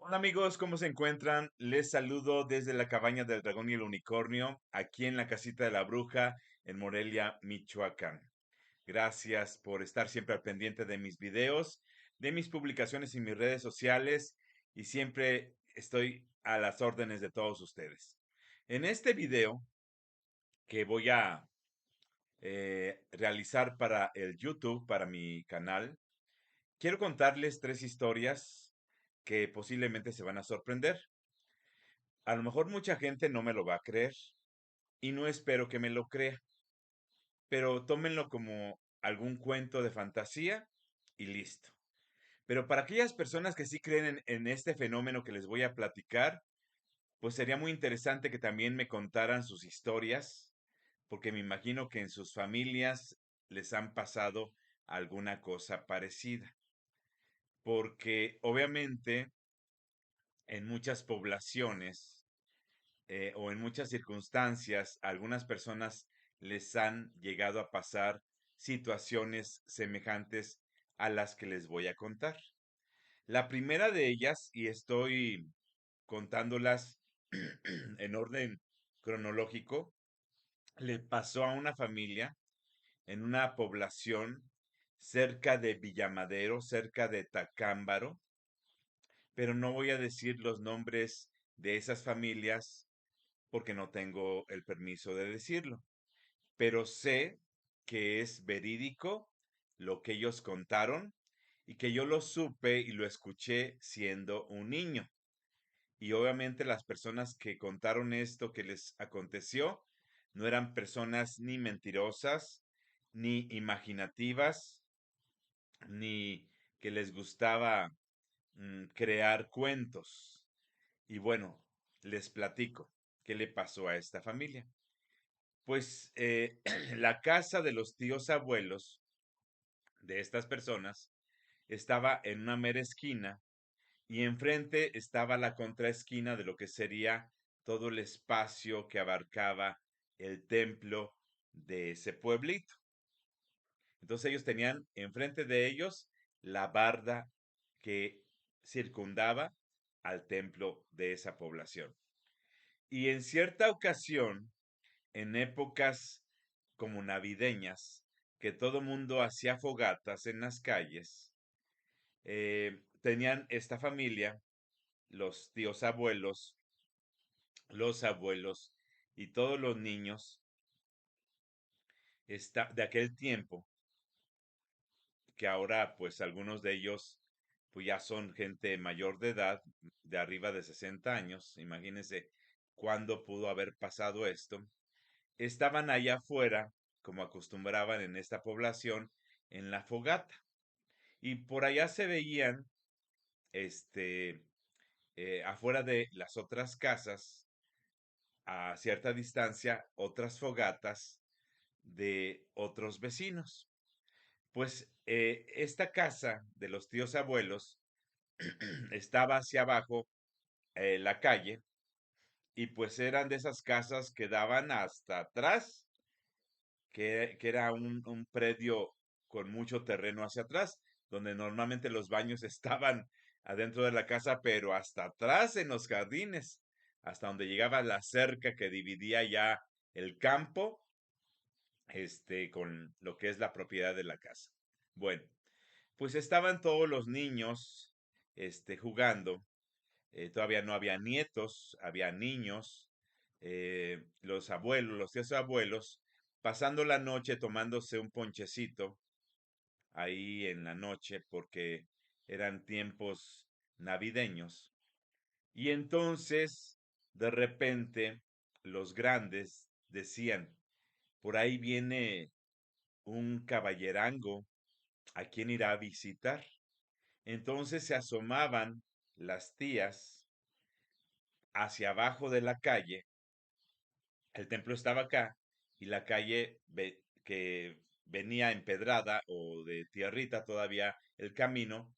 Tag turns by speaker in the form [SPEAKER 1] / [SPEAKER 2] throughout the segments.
[SPEAKER 1] Hola amigos, ¿cómo se encuentran? Les saludo desde la cabaña del dragón y el unicornio, aquí en la casita de la bruja, en Morelia, Michoacán. Gracias por estar siempre al pendiente de mis videos, de mis publicaciones en mis redes sociales y siempre estoy a las órdenes de todos ustedes. En este video que voy a realizar para el YouTube, para mi canal, quiero contarles tres historias que posiblemente se van a sorprender. A lo mejor mucha gente no me lo va a creer y no espero que me lo crea, pero tómenlo como algún cuento de fantasía y listo. Pero para aquellas personas que sí creen en este fenómeno que les voy a platicar, pues sería muy interesante que también me contaran sus historias, porque me imagino que en sus familias les han pasado alguna cosa parecida. Porque obviamente en muchas poblaciones o en muchas circunstancias, a algunas personas les han llegado a pasar situaciones semejantes a las que les voy a contar. La primera de ellas, y estoy contándolas en orden cronológico, le pasó a una familia en una población cerca de Villamadero, cerca de Tacámbaro, pero no voy a decir los nombres de esas familias porque no tengo el permiso de decirlo, pero sé que es verídico lo que ellos contaron y que yo lo supe y lo escuché siendo un niño. Y obviamente las personas que contaron esto que les aconteció no eran personas ni mentirosas, ni imaginativas, ni que les gustaba crear cuentos. Y bueno, les platico qué le pasó a esta familia. Pues la casa de los tíos abuelos de estas personas estaba en una mera esquina y enfrente estaba la contraesquina de lo que sería todo el espacio que abarcaba el templo de ese pueblito. Entonces ellos tenían enfrente de ellos la barda que circundaba al templo de esa población. Y en cierta ocasión, en épocas como navideñas, que todo mundo hacía fogatas en las calles, tenían esta familia, los tíos abuelos, los abuelos y todos los niños de aquel tiempo, que ahora pues algunos de ellos pues ya son gente mayor de edad, de arriba de 60 años, imagínense cuándo pudo haber pasado esto, estaban allá afuera, como acostumbraban en esta población, en la fogata. Y por allá se veían, este, afuera de las otras casas, a cierta distancia, otras fogatas de otros vecinos. Pues esta casa de los tíos abuelos estaba hacia abajo la calle y pues eran de esas casas que daban hasta atrás, que era un predio con mucho terreno hacia atrás, donde normalmente los baños estaban adentro de la casa, pero hasta atrás en los jardines, hasta donde llegaba la cerca que dividía ya el campo, con lo que es la propiedad de la casa. Bueno, pues estaban todos los niños, jugando. Todavía no había nietos, había niños, los abuelos, los tíos abuelos, pasando la noche tomándose un ponchecito ahí en la noche porque eran tiempos navideños. Y entonces, de repente, los grandes decían, por ahí viene un caballerango a quien irá a visitar. Entonces se asomaban las tías hacia abajo de la calle. El templo estaba acá y la calle que venía empedrada o de tierrita todavía el camino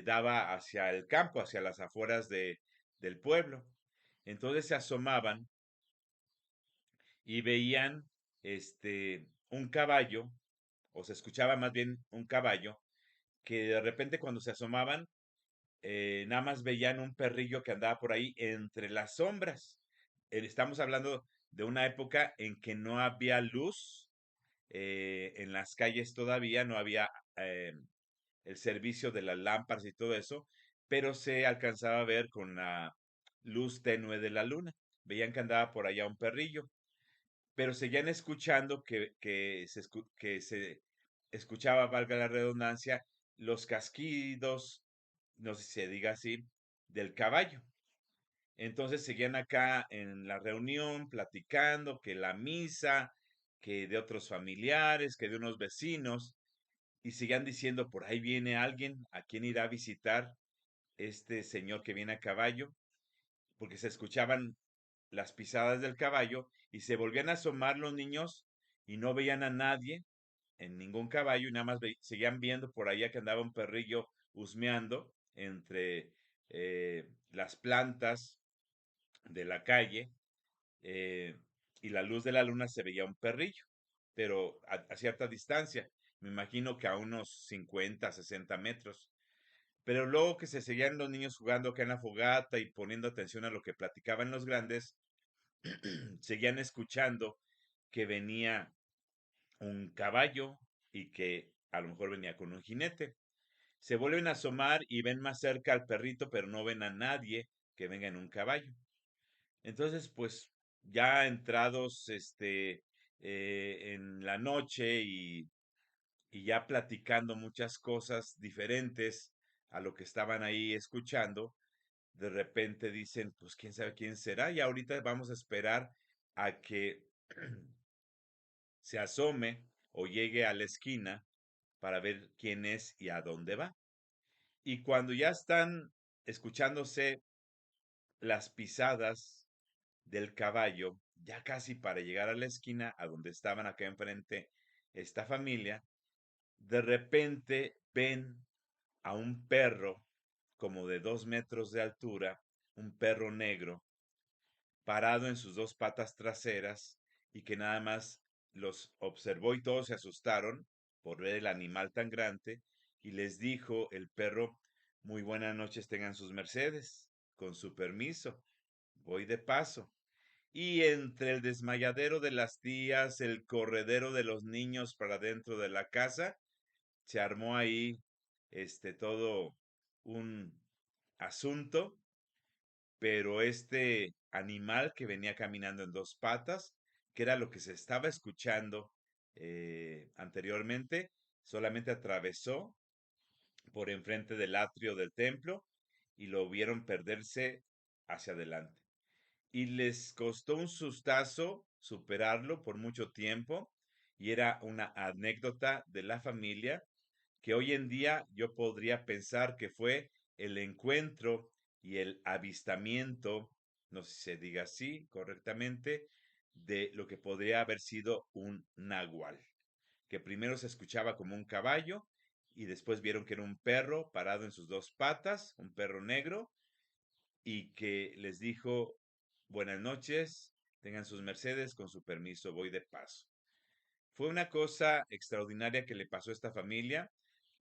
[SPEAKER 1] daba hacia el campo, hacia las afueras del pueblo. Entonces se asomaban y veían un caballo, o se escuchaba más bien un caballo, que de repente cuando se asomaban nada más veían un perrillo que andaba por ahí entre las sombras. Estamos hablando de una época en que no había luz en las calles todavía, no había eh, el servicio de las lámparas y todo eso, pero se alcanzaba a ver con la luz tenue de la luna. Veían que andaba por allá un perrillo, pero seguían escuchando que se escuchaba, valga la redundancia, los casquidos, no sé si se diga así, del caballo. Entonces seguían acá en la reunión platicando que la misa, que de otros familiares, que de unos vecinos, y seguían diciendo, por ahí viene alguien a quien irá a visitar este señor que viene a caballo, porque se escuchaban las pisadas del caballo y se volvían a asomar los niños y no veían a nadie en ningún caballo y nada más seguían viendo por allá que andaba un perrillo husmeando entre las plantas de la calle eh, y la luz de la luna se veía un perrillo, pero a cierta distancia, me imagino que a unos 50, 60 metros. Pero luego que se seguían los niños jugando acá en la fogata y poniendo atención a lo que platicaban los grandes, seguían escuchando que venía un caballo y que a lo mejor venía con un jinete. Se vuelven a asomar y ven más cerca al perrito, pero no ven a nadie que venga en un caballo. Entonces, pues ya entrados en la noche y ya platicando muchas cosas diferentes a lo que estaban ahí escuchando, de repente dicen, pues quién sabe quién será y ahorita vamos a esperar a que se asome o llegue a la esquina para ver quién es y a dónde va. Y cuando ya están escuchándose las pisadas del caballo, ya casi para llegar a la esquina a donde estaban acá enfrente esta familia, de repente ven a un perro como de 2 metros de altura, un perro negro, parado en sus dos patas traseras y que nada más los observó y todos se asustaron por ver el animal tan grande y les dijo el perro, muy buenas noches tengan sus mercedes, con su permiso, voy de paso. Y entre el desmayadero de las tías, el corredero de los niños para dentro de la casa, se armó ahí todo un asunto, pero este animal que venía caminando en dos patas, que era lo que se estaba escuchando anteriormente, solamente atravesó por enfrente del atrio del templo y lo vieron perderse hacia adelante. Y les costó un sustazo superarlo por mucho tiempo y era una anécdota de la familia que hoy en día yo podría pensar que fue el encuentro y el avistamiento, no sé si se diga así correctamente, de lo que podría haber sido un nahual, que primero se escuchaba como un caballo y después vieron que era un perro parado en sus dos patas, un perro negro, y que les dijo, buenas noches, tengan sus mercedes, con su permiso, voy de paso. Fue una cosa extraordinaria que le pasó a esta familia,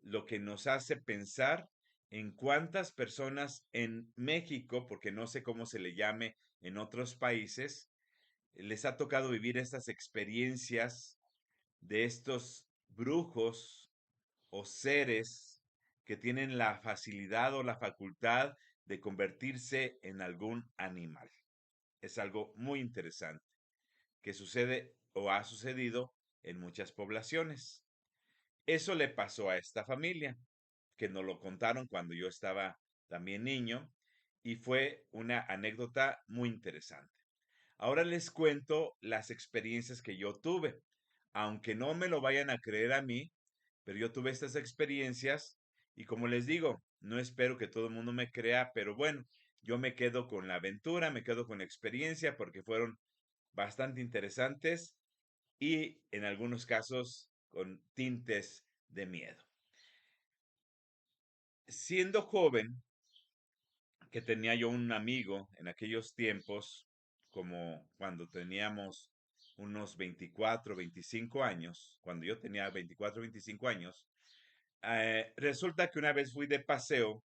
[SPEAKER 1] lo que nos hace pensar en cuántas personas en México, porque no sé cómo se le llame en otros países, les ha tocado vivir estas experiencias de estos brujos o seres que tienen la facilidad o la facultad de convertirse en algún animal. Es algo muy interesante que sucede o ha sucedido en muchas poblaciones. Eso le pasó a esta familia, que nos lo contaron cuando yo estaba también niño, y fue una anécdota muy interesante. Ahora les cuento las experiencias que yo tuve. Aunque no me lo vayan a creer a mí, pero yo tuve estas experiencias y como les digo, no espero que todo el mundo me crea, pero bueno, yo me quedo con la aventura, me quedo con la experiencia porque fueron bastante interesantes y en algunos casos con tintes de miedo. Siendo joven, que tenía yo un amigo en aquellos tiempos, como cuando teníamos unos 24, 25 años, cuando yo tenía 24, 25 años, resulta que una vez fui de paseo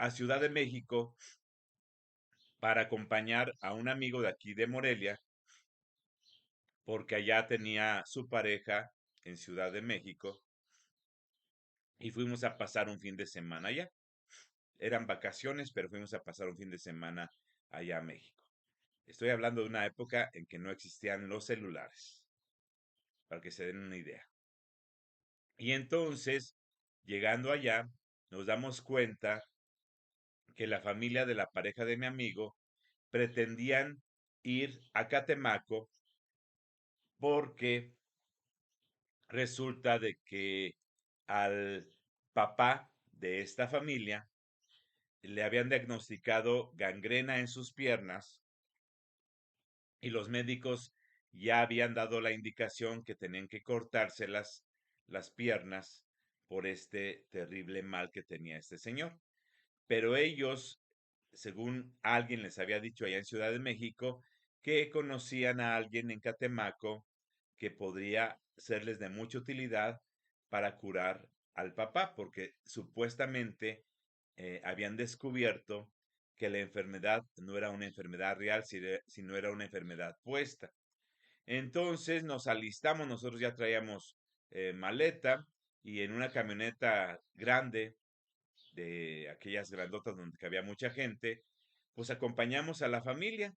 [SPEAKER 1] a Ciudad de México para acompañar a un amigo de aquí de Morelia, porque allá tenía su pareja en Ciudad de México y fuimos a pasar un fin de semana allá. Eran vacaciones, pero fuimos a pasar un fin de semana allá a México. Estoy hablando de una época en que no existían los celulares, para que se den una idea. Y entonces, llegando allá, nos damos cuenta que la familia de la pareja de mi amigo pretendían ir a Catemaco porque resulta de que al papá de esta familia le habían diagnosticado gangrena en sus piernas y los médicos ya habían dado la indicación que tenían que cortarse las piernas por este terrible mal que tenía este señor. Pero ellos, según alguien les había dicho allá en Ciudad de México, que conocían a alguien en Catemaco que podría serles de mucha utilidad para curar al papá, porque supuestamente habían descubierto que la enfermedad no era una enfermedad real, sino era una enfermedad puesta. Entonces nos alistamos, nosotros ya traíamos maleta y en una camioneta grande de aquellas grandotas donde había mucha gente, pues acompañamos a la familia,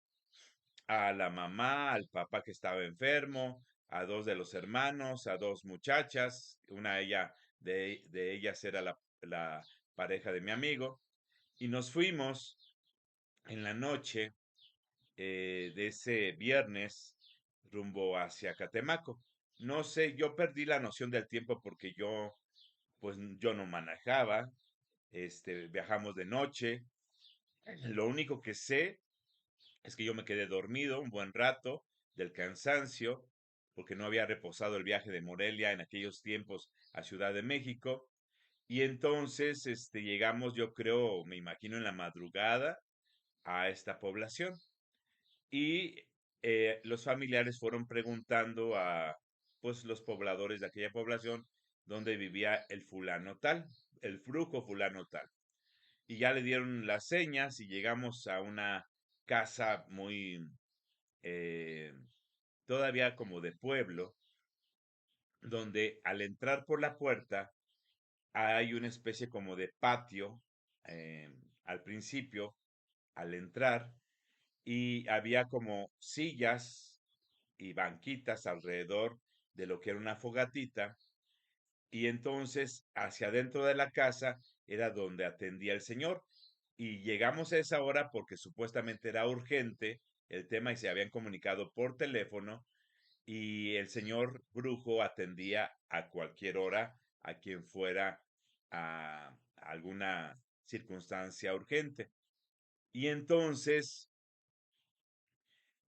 [SPEAKER 1] a la mamá, al papá que estaba enfermo, a dos de los hermanos, a dos muchachas, de ellas era la pareja de mi amigo, y nos fuimos en la noche de ese viernes rumbo hacia Catemaco. No sé, yo perdí la noción del tiempo porque pues yo no manejaba, viajamos de noche. Lo único que sé es que yo me quedé dormido un buen rato del cansancio, porque no había reposado el viaje de Morelia en aquellos tiempos a Ciudad de México. Y entonces, llegamos, yo creo, me imagino en la madrugada a esta población. Y los familiares fueron preguntando a, pues, los pobladores de aquella población dónde vivía el fulano tal, el brujo fulano tal. Y ya le dieron las señas y llegamos a una casa muy eh, todavía como de pueblo, donde al entrar por la puerta hay una especie como de patio eh, al principio, al entrar, y había como sillas y banquitas alrededor de lo que era una fogatita, y entonces hacia adentro de la casa era donde atendía el señor. Y llegamos a esa hora porque supuestamente era urgente el tema y se habían comunicado por teléfono y el señor brujo atendía a cualquier hora a quien fuera a alguna circunstancia urgente. Y entonces,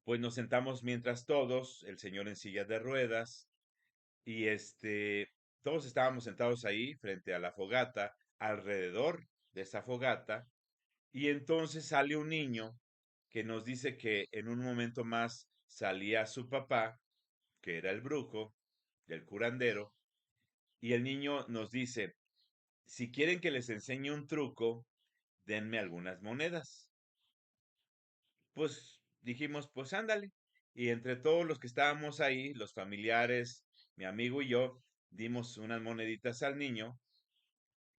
[SPEAKER 1] pues nos sentamos mientras todos, el señor en silla de ruedas, y todos estábamos sentados ahí frente a la fogata, alrededor de esa fogata, y entonces sale un niño que nos dice que en un momento más salía su papá, que era el brujo, del curandero, y el niño nos dice, si quieren que les enseñe un truco, denme algunas monedas. Pues dijimos, pues ándale. Y entre todos los que estábamos ahí, los familiares, mi amigo y yo, dimos unas moneditas al niño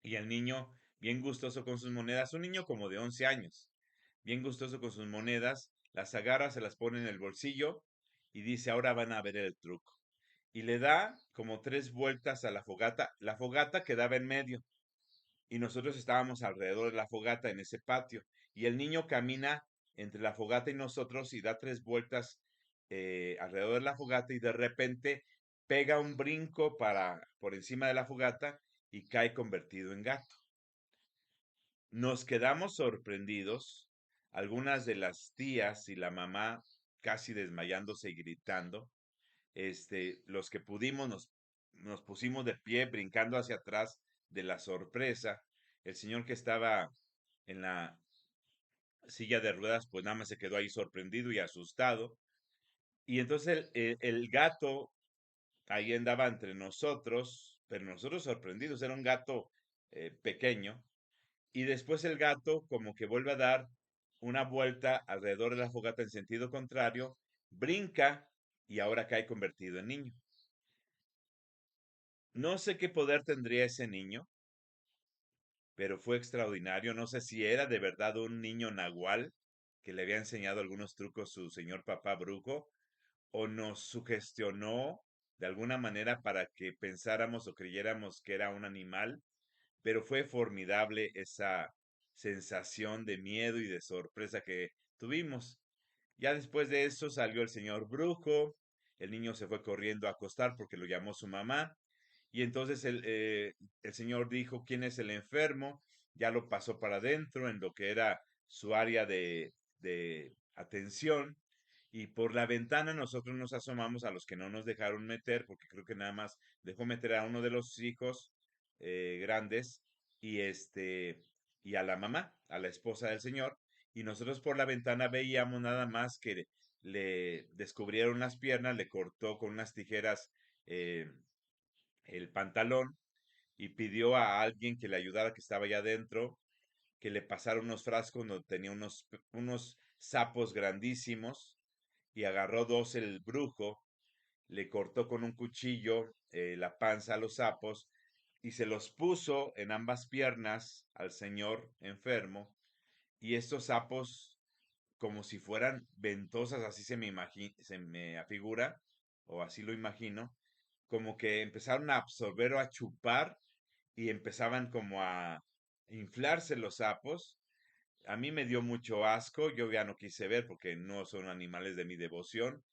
[SPEAKER 1] y el niño, bien gustoso con sus monedas, un niño como de 11 años, bien gustoso con sus monedas, las agarra, se las pone en el bolsillo y dice, ahora van a ver el truco. Y le da como tres vueltas a la fogata quedaba en medio y nosotros estábamos alrededor de la fogata en ese patio y el niño camina entre la fogata y nosotros y da tres vueltas alrededor de la fogata y de repente pega un brinco por encima de la fogata y cae convertido en gato. Nos quedamos sorprendidos, algunas de las tías y la mamá casi desmayándose y gritando. Los que pudimos nos pusimos de pie, brincando hacia atrás de la sorpresa. El señor que estaba en la silla de ruedas, pues nada más se quedó ahí sorprendido y asustado. Y entonces el gato ahí andaba entre nosotros, pero nosotros sorprendidos, era un gato pequeño, y después el gato como que vuelve a dar una vuelta alrededor de la fogata en sentido contrario, brinca y ahora cae convertido en niño. No sé qué poder tendría ese niño, pero fue extraordinario. No sé si era de verdad un niño nahual que le había enseñado algunos trucos su señor papá brujo, o nos sugestionó de alguna manera para que pensáramos o creyéramos que era un animal, pero fue formidable esa sensación de miedo y de sorpresa que tuvimos. Ya después de eso salió el señor brujo, el niño se fue corriendo a acostar porque lo llamó su mamá, y entonces el señor dijo quién es el enfermo, ya lo pasó para adentro en lo que era su área de atención, y por la ventana nosotros nos asomamos a los que no nos dejaron meter, porque creo que nada más dejó meter a uno de los hijos grandes y y a la mamá, a la esposa del señor, y nosotros por la ventana veíamos nada más que le descubrieron las piernas, le cortó con unas tijeras eh, el pantalón y pidió a alguien que le ayudara que estaba allá adentro, que le pasara unos frascos donde tenía unos sapos grandísimos y agarró dos el brujo, le cortó con un cuchillo la panza a los sapos y se los puso en ambas piernas al señor enfermo, y estos sapos, como si fueran ventosas, así se me afigura, o así lo imagino, como que empezaron a absorber o a chupar y empezaban como a inflarse los sapos. A mí me dio mucho asco, yo ya no quise ver porque no son animales de mi devoción,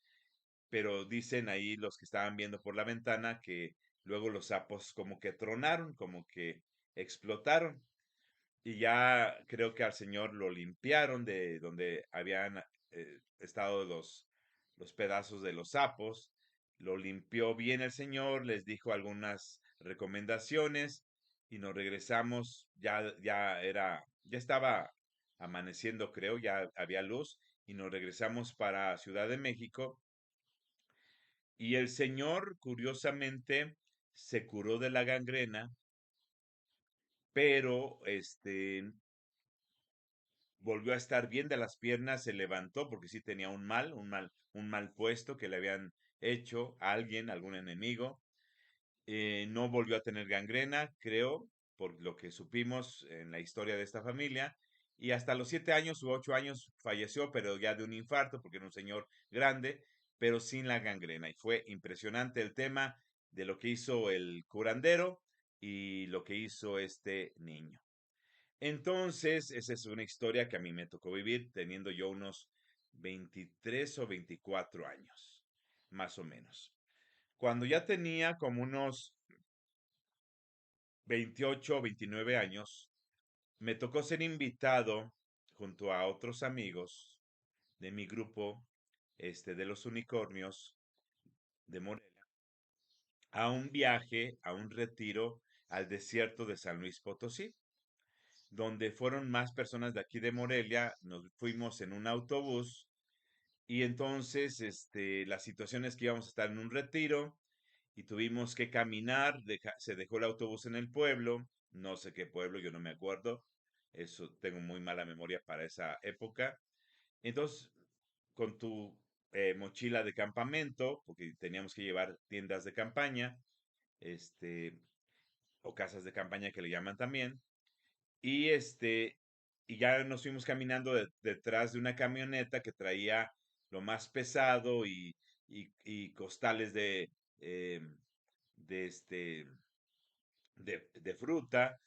[SPEAKER 1] pero dicen ahí los que estaban viendo por la ventana que luego los sapos como que tronaron, como que explotaron. Y ya creo que al señor lo limpiaron de donde habían estado los pedazos de los sapos. Lo limpió bien el señor, les dijo algunas recomendaciones y nos regresamos. Ya estaba amaneciendo, creo, ya había luz y nos regresamos para Ciudad de México. Y el señor, curiosamente, se curó de la gangrena, pero volvió a estar bien de las piernas, se levantó porque sí tenía un mal puesto que le habían hecho a alguien, algún enemigo. No volvió a tener gangrena, creo, por lo que supimos en la historia de esta familia. Y hasta los 7 años u 8 años falleció, pero ya de un infarto, porque era un señor grande, pero sin la gangrena. Y fue impresionante el tema de lo que hizo el curandero y lo que hizo este niño. Entonces, esa es una historia que a mí me tocó vivir teniendo yo unos 23 o 24 años, más o menos. Cuando ya tenía como unos 28 o 29 años, me tocó ser invitado junto a otros amigos de mi grupo, de los unicornios de Morelia, a un viaje, a un retiro al desierto de San Luis Potosí, donde fueron más personas de aquí de Morelia. Nos fuimos en un autobús y entonces la situación es que íbamos a estar en un retiro y tuvimos que caminar. Se dejó el autobús en el pueblo, no sé qué pueblo, yo no me acuerdo, eso tengo muy mala memoria para esa época. Entonces, con tu mochila de campamento, porque teníamos que llevar tiendas de campaña, este, o casas de campaña que le llaman también, y y ya nos fuimos caminando detrás de una camioneta que traía lo más pesado y costales eh, de de fruta,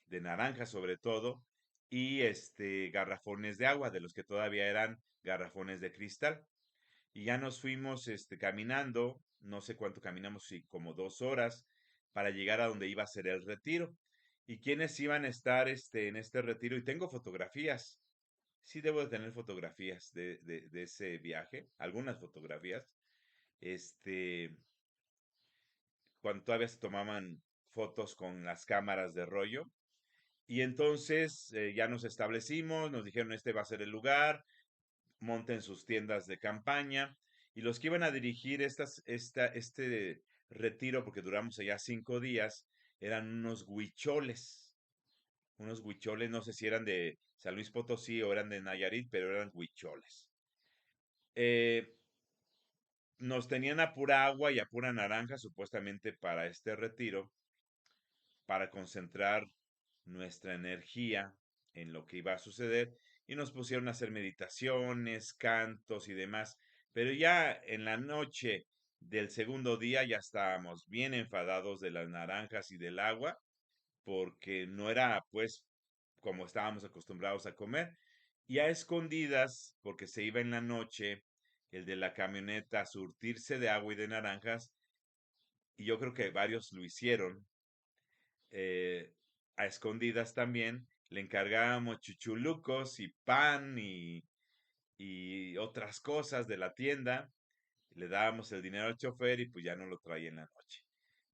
[SPEAKER 1] de naranja sobre todo, y garrafones de agua, de los que todavía eran garrafones de cristal. Y ya nos fuimos caminando, no sé cuánto caminamos, sí, como 2 horas, para llegar a donde iba a ser el retiro. ¿Y quiénes iban a estar en este retiro? Y tengo fotografías. Sí, debo de tener fotografías de ese viaje, algunas fotografías. Este, Cuando todavía se tomaban fotos con las cámaras de rollo. Y entonces ya nos establecimos, nos dijeron este va a ser el lugar, monten sus tiendas de campaña. Y los que iban a dirigir este retiro, porque duramos allá 5 días, eran unos huicholes. unos huicholes, no sé si eran de San Luis Potosí o eran de Nayarit, pero eran huicholes. Eh, Nos tenían a pura agua y a pura naranja, supuestamente para este retiro, para concentrar nuestra energía en lo que iba a suceder, y nos pusieron a hacer meditaciones, cantos y demás. Pero ya en la noche del segundo día ya estábamos bien enfadados de las naranjas y del agua, porque no era pues como estábamos acostumbrados a comer. Y a escondidas, porque se iba en la noche el de la camioneta a surtirse de agua y de naranjas, y yo creo que varios lo hicieron, eh, a escondidas también, le encargábamos chuchulucos y pan y otras cosas de la tienda, le dábamos el dinero al chofer y pues ya no lo traía en la noche.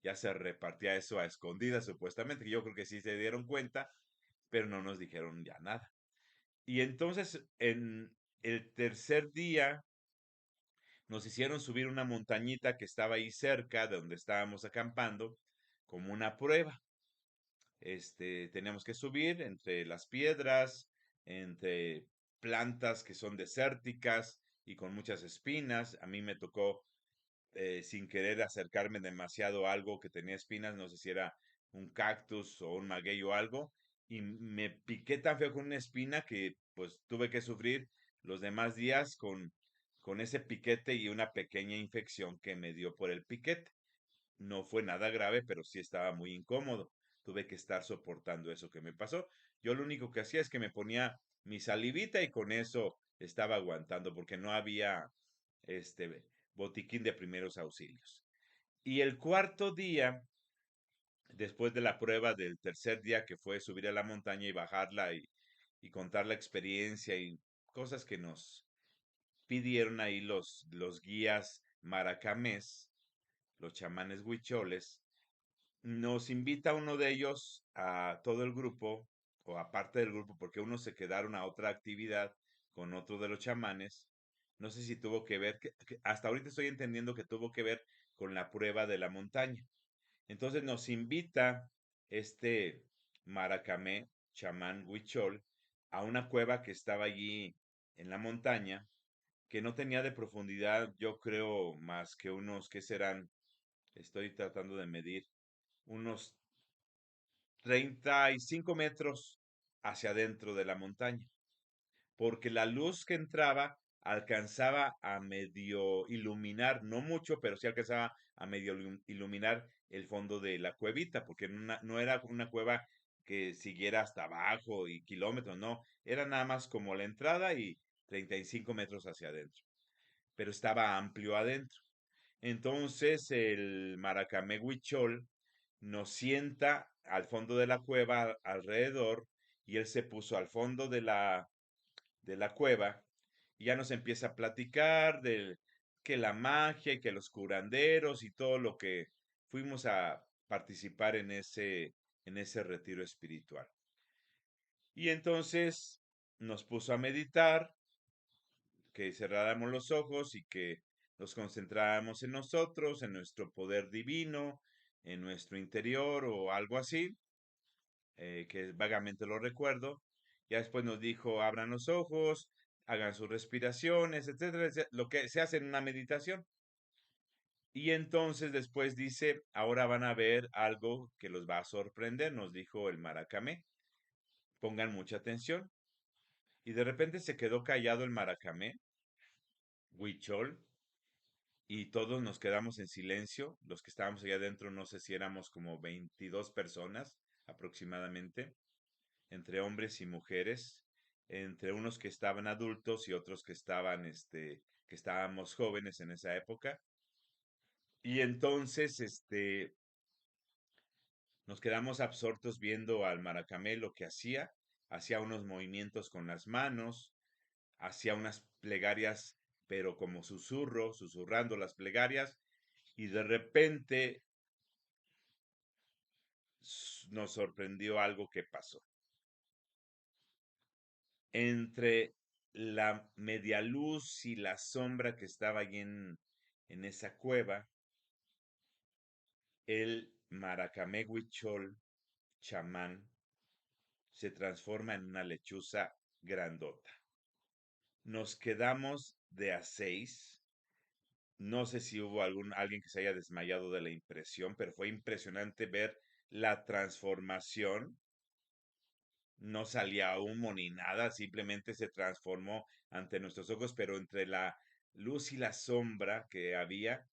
[SPEAKER 1] Ya se repartía eso a escondidas supuestamente, que yo creo que sí se dieron cuenta, pero no nos dijeron ya nada. Y entonces en el tercer día nos hicieron subir una montañita que estaba ahí cerca de donde estábamos acampando, como una prueba. Teníamos que subir entre las piedras, entre plantas que son desérticas y con muchas espinas. A mí me tocó, sin querer, acercarme demasiado a algo que tenía espinas, no sé si era un cactus o un maguey o algo, y me piqué tan feo con una espina que pues tuve que sufrir los demás días con ese piquete y una pequeña infección que me dio por el piquete. No fue nada grave, pero sí estaba muy incómodo. Tuve que estar soportando eso que me pasó. Yo lo único que hacía es que me ponía mi salivita y con eso estaba aguantando porque no había este botiquín de primeros auxilios. Y el cuarto día, después de la prueba del tercer día que fue subir a la montaña y bajarla y contar la experiencia y cosas que nos pidieron ahí los guías maracamés, los chamanes huicholes, nos invita uno de ellos a todo el grupo, o aparte del grupo, porque unos se quedaron a otra actividad con otro de los chamanes. No sé si tuvo que ver, hasta ahorita estoy entendiendo que tuvo que ver con la prueba de la montaña. Entonces nos invita este Maracamé, chamán Huichol, a una cueva que estaba allí en la montaña, que no tenía de profundidad, yo creo, más que unos, ¿qué serán? Estoy tratando de medir, unos 35 metros hacia adentro de la montaña, porque la luz que entraba alcanzaba a medio iluminar, no mucho, pero sí alcanzaba a medio iluminar el fondo de la cuevita, porque no era una cueva que siguiera hasta abajo y kilómetros, no, era nada más como la entrada y 35 metros hacia adentro, pero estaba amplio adentro. Entonces el Maracame Huichol nos sienta al fondo de la cueva alrededor, y él se puso al fondo de la cueva y ya nos empieza a platicar de que la magia y que los curanderos y todo lo que fuimos a participar en ese retiro espiritual. Y entonces nos puso a meditar, que cerráramos los ojos y que nos concentráramos en nosotros, en nuestro poder divino, en nuestro interior o algo así, que vagamente lo recuerdo. Ya después nos dijo, abran los ojos, hagan sus respiraciones, etcétera, etcétera, lo que se hace en una meditación. Y entonces después dice, ahora van a ver algo que los va a sorprender, nos dijo el Maracamé. Pongan mucha atención. Y de repente se quedó callado el Maracamé, Huichol, y todos nos quedamos en silencio. Los que estábamos allá adentro, no sé si éramos como 22 personas aproximadamente, entre hombres y mujeres, entre unos que estaban adultos y otros que estaban, que estábamos jóvenes en esa época. Y entonces, nos quedamos absortos viendo al Maracamé lo que hacía unos movimientos con las manos, hacía unas plegarias, pero como susurro, susurrando las plegarias, y de repente nos sorprendió algo que pasó. Entre la media luz y la sombra que estaba allí en esa cueva, el Maracame Huichol chamán se transforma en una lechuza grandota. Nos quedamos de a seis. No sé si hubo alguien que se haya desmayado de la impresión, pero fue impresionante ver la transformación. No salía humo ni nada, simplemente se transformó ante nuestros ojos, pero entre la luz y la sombra que había,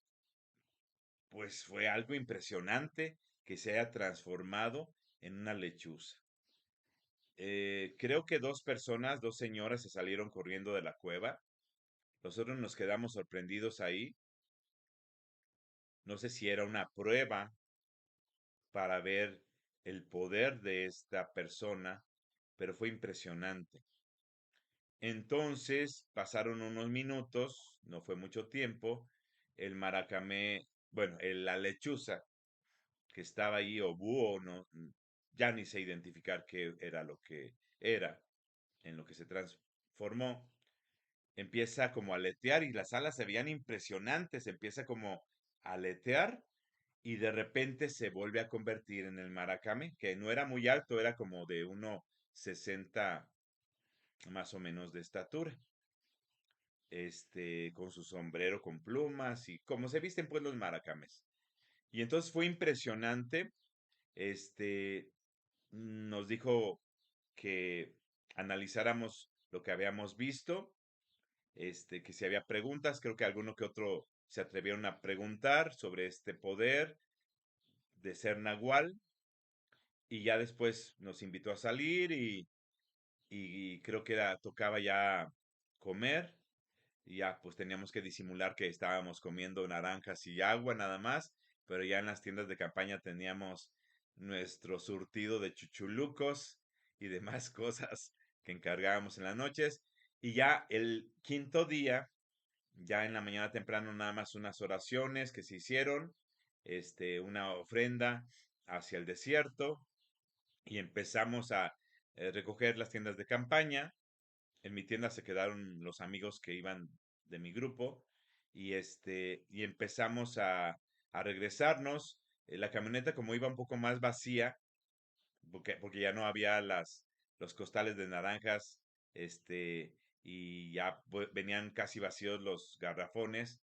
[SPEAKER 1] pues fue algo impresionante que se haya transformado en una lechuza. Creo que dos personas, dos señoras se salieron corriendo de la cueva. Nosotros nos quedamos sorprendidos ahí. No sé si era una prueba para ver el poder de esta persona, pero fue impresionante. Entonces pasaron unos minutos, no fue mucho tiempo, el maracamé, bueno, la lechuza que estaba ahí, o búho, no, ya ni sé identificar qué era lo que era, en lo que se transformó, empieza como a aletear y las alas se veían impresionantes, empieza como a aletear y de repente se vuelve a convertir en el maracame, que no era muy alto, era como de 1,60 más o menos de estatura, con su sombrero con plumas y como se visten pues los maracames. Y entonces fue impresionante, este, nos dijo que analizáramos lo que habíamos visto, que si había preguntas, creo que alguno que otro se atrevieron a preguntar sobre este poder de ser nahual, y ya después nos invitó a salir y creo que tocaba ya comer y ya pues teníamos que disimular que estábamos comiendo naranjas y agua nada más, pero ya en las tiendas de campaña teníamos nuestro surtido de chuchulucos y demás cosas que encargábamos en las noches. Y ya el quinto día, ya en la mañana temprano, nada más unas oraciones que se hicieron, una ofrenda hacia el desierto y empezamos a recoger las tiendas de campaña. En mi tienda se quedaron los amigos que iban de mi grupo y empezamos a regresarnos. La camioneta como iba un poco más vacía, porque ya no había los costales de naranjas, y ya venían casi vacíos los garrafones,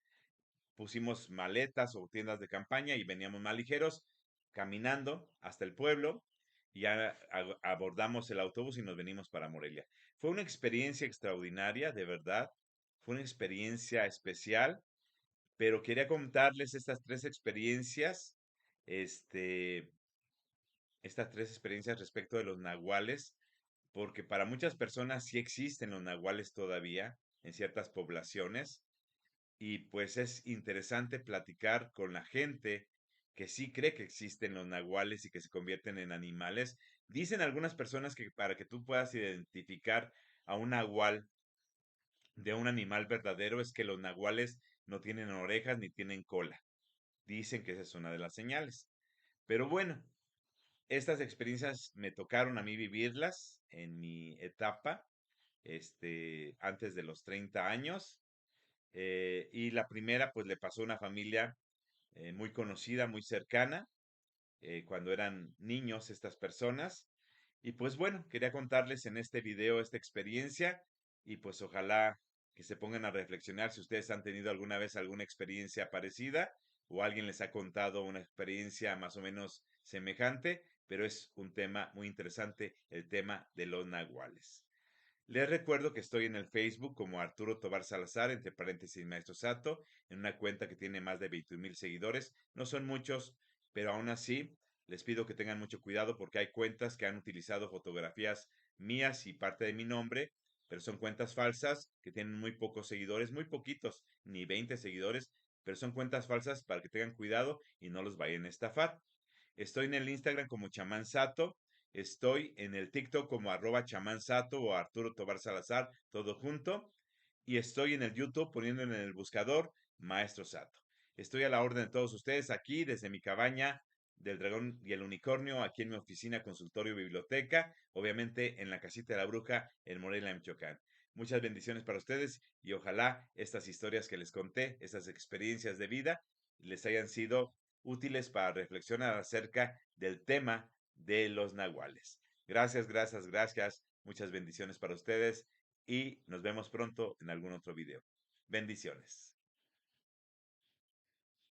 [SPEAKER 1] pusimos maletas o tiendas de campaña y veníamos más ligeros caminando hasta el pueblo y ya abordamos el autobús y nos venimos para Morelia. Fue una experiencia extraordinaria, de verdad. Fue una experiencia especial, pero quería contarles estas tres experiencias, este, estas tres experiencias respecto de los nahuales, porque para muchas personas sí existen los nahuales todavía en ciertas poblaciones y pues es interesante platicar con la gente que sí cree que existen los nahuales y que se convierten en animales. Dicen algunas personas que para que tú puedas identificar a un nahual de un animal verdadero es que los nahuales no tienen orejas ni tienen cola. Dicen que esa es una de las señales. Pero bueno, estas experiencias me tocaron a mí vivirlas en mi etapa, antes de los 30 años. Y la primera, pues le pasó a una familia muy conocida, muy cercana, cuando eran niños estas personas. Y pues bueno, quería contarles en este video esta experiencia y pues ojalá que se pongan a reflexionar si ustedes han tenido alguna vez alguna experiencia parecida o alguien les ha contado una experiencia más o menos semejante, pero es un tema muy interesante, el tema de los nahuales. Les recuerdo que estoy en el Facebook como Arturo Tobar Salazar, entre paréntesis Maestro Sato, en una cuenta que tiene más de 21,000 seguidores. No son muchos, pero aún así les pido que tengan mucho cuidado porque hay cuentas que han utilizado fotografías mías y parte de mi nombre, pero son cuentas falsas que tienen muy pocos seguidores, muy poquitos, ni 20 seguidores, pero son cuentas falsas para que tengan cuidado y no los vayan a estafar. Estoy en el Instagram como Chamán Sato. Estoy en el TikTok como @chamansato o Arturo Tobar Salazar, todo junto. Y estoy en el YouTube poniendo en el buscador Maestro Sato. Estoy a la orden de todos ustedes aquí desde mi cabaña del dragón y el unicornio, aquí en mi oficina, consultorio, biblioteca, obviamente en la casita de la bruja en Morelia, Michoacán. Muchas bendiciones para ustedes y ojalá estas historias que les conté, estas experiencias de vida, les hayan sido útiles para reflexionar acerca del tema de los nahuales. Gracias, gracias, gracias. Muchas bendiciones para ustedes y nos vemos pronto en algún otro video. Bendiciones.